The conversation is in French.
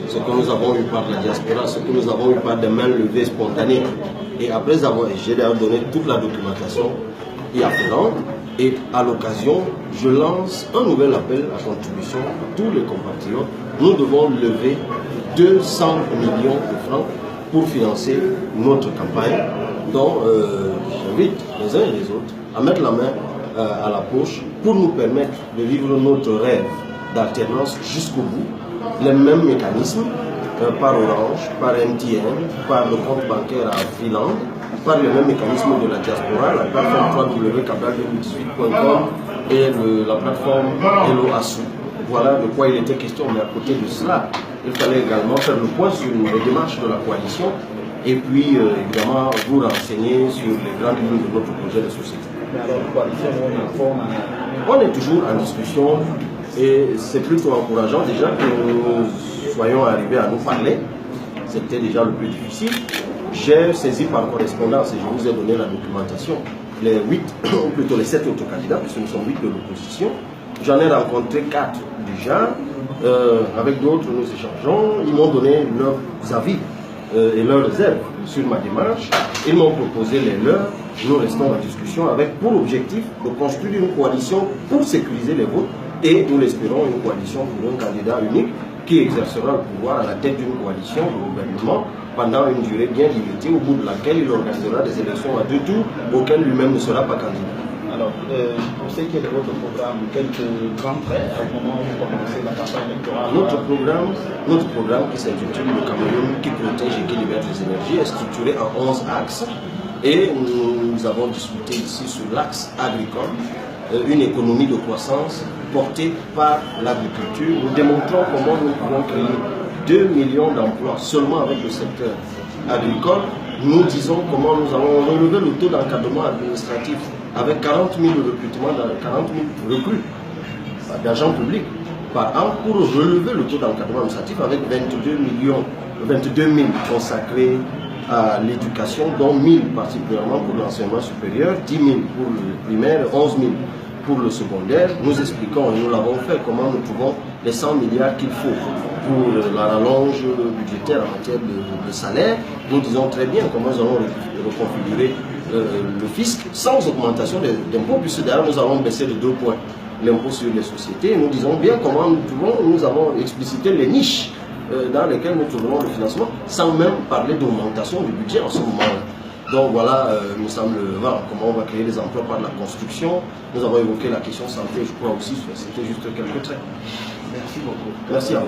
ce que nous avons eu par la diaspora, ce que nous avons eu par des mains levées spontanées. Et après avoir, j'ai d'ailleurs donné toute la documentation y afférente. Et à l'occasion, je lance un nouvel appel à contribution à tous les compatriotes. Nous devons lever 200 millions de francs pour financer notre campagne. Donc, j'invite les uns et les autres à mettre la main à la poche pour nous permettre de vivre notre rêve d'alternance jusqu'au bout. Les mêmes mécanismes par Orange, par MTN, par le compte bancaire à Finlande, par le même mécanisme de la diaspora, la plateforme www.cabral2018.com et la plateforme Hello Assou. Voilà de quoi il était question, mais à côté de cela, il fallait également faire le point sur les démarches de la coalition et puis évidemment vous renseigner sur les grandes lignes de notre projet de société. Mais alors, la coalition, on est toujours en discussion et c'est plutôt encourageant déjà que nous soyons arrivés à nous parler. C'était déjà le plus difficile. J'ai saisi par correspondance et je vous ai donné la documentation les 8, ou plutôt les 7 autres candidats, puisque nous sommes 8 de l'opposition. J'en ai rencontré 4 déjà. Avec d'autres, nous échangeons. Ils m'ont donné leurs avis et leurs réserves sur ma démarche. Ils m'ont proposé les leurs. Nous restons en discussion avec pour objectif de construire une coalition pour sécuriser les votes et nous l'espérons une coalition pour un candidat unique qui exercera le pouvoir à la tête d'une coalition de gouvernement pendant une durée bien limitée au bout de laquelle il organisera des élections à 2 tours auxquelles lui-même ne sera pas candidat. Alors, pour ce qui est de votre programme, quelques grands traits au moment où vous commencez la campagne électorale? Notre programme qui s'intitule Le Cameroun qui protège et qui libère les énergies est structuré en 11 axes et nous avons discuté ici sur l'axe agricole, une économie de croissance portée par l'agriculture. Nous démontrons comment nous pouvons créer 2 millions d'emplois seulement avec le secteur agricole. Nous disons comment nous allons relever le taux d'encadrement administratif avec 40 000 recrutements, 40 000 recrues d'agents publics par an pour relever le taux d'encadrement administratif avec 22 000 consacrés à l'éducation, dont 1 000 particulièrement pour l'enseignement supérieur, 10 000 pour le primaire, 11 000 pour le secondaire. Nous expliquons, et nous l'avons fait, comment nous trouvons les 100 milliards qu'il faut pour la rallonge budgétaire en matière de salaire. Nous disons très bien comment nous allons reconfigurer le fisc sans augmentation d'impôts, puisque d'ailleurs nous allons baisser de 2 points l'impôt sur les sociétés. Nous disons bien comment nous avons explicité les niches dans lesquelles nous trouverons le financement, sans même parler d'augmentation du budget en ce moment-là. Donc voilà, nous semble voir comment on va créer des emplois par la construction. Nous avons évoqué la question santé, je crois aussi, c'était juste quelques traits. Merci beaucoup. Merci à vous.